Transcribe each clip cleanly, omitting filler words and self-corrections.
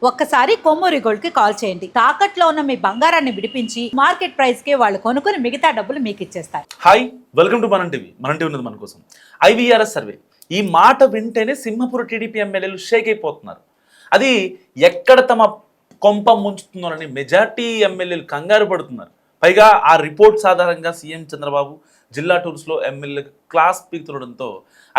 ఒక్కసారి కొమ్మూరి గోల్డ్ కి కాల్ చేయండి. తాకట్లో ఉన్న మీ బంగారాన్ని విడిపించి మార్కెట్ ప్రైస్ కి వాళ్ళు కొనుక్కుని మిగతా డబ్బులు మీకు ఇచ్చేస్తారు. హాయ్, వెల్కమ్ టు మనం టీవీ. మనం టీవీ ఉన్నది మన కోసం. ఐవీఆర్ఎస్ సర్వే, ఈ మాట వింటేనే సింహపురి టీడీపీ ఎమ్మెల్యేలు షేక్ అయిపోతున్నారు. అది ఎక్కడ తమ కొంప ముంచుతున్నారని మెజార్టీ ఎమ్మెల్యేలు కంగారు పడుతున్నారు. పైగా ఆ రిపోర్ట్స్ ఆధారంగా సీఎం చంద్రబాబు జిల్లా టూర్స్లో ఎమ్మెల్యే క్లాస్ పీకుతుండడంతో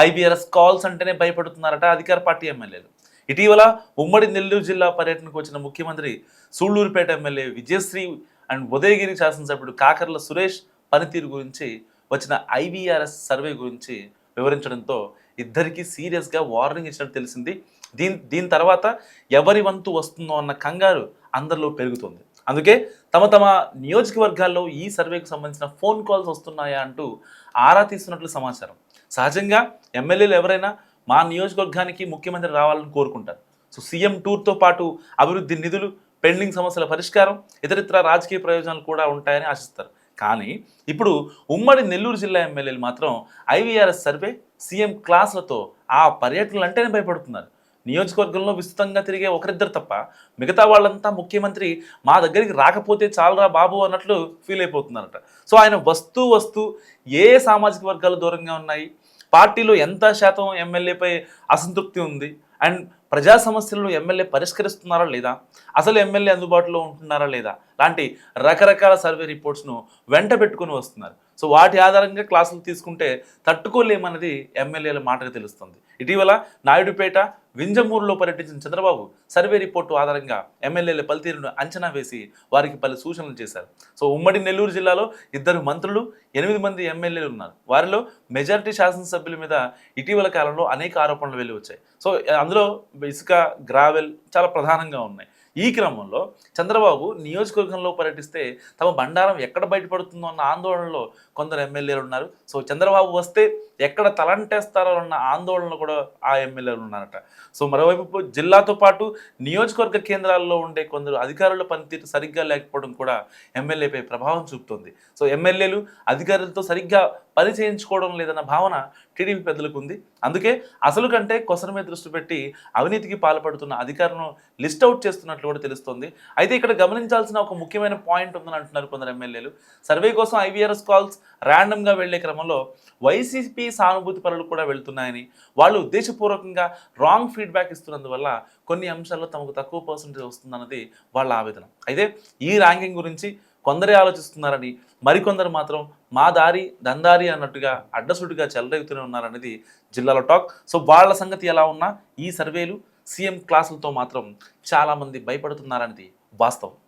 ఐవీఆర్ఎస్ కాల్స్ అంటేనే భయపడుతున్నారట అధికార పార్టీ ఎమ్మెల్యేలు. ఇటీవల ఉమ్మడి నెల్లూరు జిల్లా పర్యటనకు వచ్చిన ముఖ్యమంత్రి సూళ్లూరుపేట ఎమ్మెల్యే విజయశ్రీ అండ్ ఉదయగిరి శాసనసభ్యుడు కాకర్ల సురేష్ పనితీరు గురించి వచ్చిన ఐవీఆర్ఎస్ సర్వే గురించి వివరించడంతో ఇద్దరికి సీరియస్గా వార్నింగ్ ఇచ్చినట్టు తెలిసింది. దీని తర్వాత ఎవరి వంతు వస్తుందో అన్న కంగారు అందరిలో పెరుగుతుంది. అందుకే తమ తమ నియోజకవర్గాల్లో ఈ సర్వేకు సంబంధించిన ఫోన్ కాల్స్ వస్తున్నాయా అంటూ ఆరా తీస్తున్నట్లు సమాచారం. సహజంగా ఎమ్మెల్యేలు ఎవరైనా మా నియోజకవర్గానికి ముఖ్యమంత్రి రావాలని కోరుకుంటారు. సో సీఎం టూర్తో పాటు అభివృద్ధి నిధులు, పెండింగ్ సమస్యల పరిష్కారం, ఇతరితర రాజకీయ ప్రయోజనాలు కూడా ఉంటాయని ఆశిస్తారు. కానీ ఇప్పుడు ఉమ్మడి నెల్లూరు జిల్లా ఎమ్మెల్యేలు మాత్రం ఐవీఆర్ఎస్ సర్వే, సీఎం క్లాసులతో ఆ పర్యటనలు అంటేనే భయపడుతున్నారు. నియోజకవర్గంలో విస్తృతంగా తిరిగే ఒకరిద్దరు తప్ప మిగతా వాళ్ళంతా ముఖ్యమంత్రి మా దగ్గరికి రాకపోతే చాలరా బాబు అన్నట్లు ఫీల్ అయిపోతున్నారట. సో ఆయన వస్తూ ఏ సామాజిక వర్గాలు దూరంగా ఉన్నాయి, పార్టీలో ఎంత శాతం ఎమ్మెల్యేపై అసంతృప్తి ఉంది, అండ్ ప్రజా సమస్యలను ఎమ్మెల్యే పరిష్కరిస్తున్నారా లేదా, అసలు ఎమ్మెల్యే అందుబాటులో ఉంటున్నారా లేదా లాంటి రకరకాల సర్వే రిపోర్ట్స్ను వెంట పెట్టుకుని వస్తున్నారు. సో వాటి ఆధారంగా క్లాసులు తీసుకుంటే తట్టుకోలేమన్నది ఎమ్మెల్యేల మాటగా తెలుస్తుంది. ఇటీవల నాయుడుపేట, వింజమూరులో పర్యటించిన చంద్రబాబు సర్వే రిపోర్టు ఆధారంగా ఎమ్మెల్యేల పనితీరును అంచనా వేసి వారికి పలు సూచనలు చేశారు. సో ఉమ్మడి నెల్లూరు జిల్లాలో 2 మంత్రులు, 8 మంది ఎమ్మెల్యేలు ఉన్నారు. వారిలో మెజారిటీ శాసనసభ్యుల మీద ఇటీవల కాలంలో అనేక ఆరోపణలు వెళ్ళి వచ్చాయి. సో అందులో ఇసుక, గ్రావెల్ చాలా ప్రధానంగా ఉన్నాయి. ఈ క్రమంలో చంద్రబాబు నియోజకవర్గంలో పర్యటిస్తే తమ బండారం ఎక్కడ బయటపడుతుందో అన్న ఆందోళనలో కొందరు ఎమ్మెల్యేలు ఉన్నారు. సో చంద్రబాబు వస్తే ఎక్కడ తలంటేస్తారో అన్న ఆందోళనలో కూడా ఆ ఎమ్మెల్యేలు ఉన్నారట. సో మరోవైపు జిల్లాతో పాటు నియోజకవర్గ కేంద్రాల్లో ఉండే కొందరు అధికారుల పనితీరు సరిగ్గా లేకపోవడం కూడా ఎమ్మెల్యేపై ప్రభావం చూపుతుంది. సో ఎమ్మెల్యేలు అధికారులతో సరిగ్గా పని చేయించుకోవడం లేదన్న భావన టీడీపీ పెద్దలకు ఉంది. అందుకే అసలు కంటే కొసర మీద దృష్టి పెట్టి అవినీతికి పాల్పడుతున్న అధికారులను లిస్ట్ అవుట్ చేస్తున్నట్లు కూడా తెలుస్తోంది. అయితే ఇక్కడ గమనించాల్సిన ఒక ముఖ్యమైన పాయింట్ ఉందని అంటున్నారు కొందరు ఎమ్మెల్యేలు. సర్వే కోసం ఐవీఆర్ఎస్ కాల్స్ ర్యాండమ్గా వెళ్లే క్రమంలో వైసీపీ సానుభూతి పరులు కూడా వెళ్తున్నాయని, వాళ్ళు ఉద్దేశపూర్వకంగా రాంగ్ ఫీడ్బ్యాక్ ఇస్తున్నందువల్ల కొన్ని అంశాల్లో తమకు తక్కువ పర్సెంటేజ్ వస్తుందన్నది వాళ్ళ ఆవేదన. అయితే ఈ ర్యాంకింగ్ గురించి కొందరే ఆలోచిస్తున్నారని, మరికొందరు మాత్రం మా దారి దందారి అన్నట్టుగా అడ్డసుడిగా చెలరేగుతూనే ఉన్నారనేది జిల్లాలో టాక్. సో వాళ్ళ సంగతి ఎలా ఉన్నా ఈ సర్వేలు, సీఎం క్లాసులతో మాత్రం చాలామంది భయపడుతున్నారనేది వాస్తవం.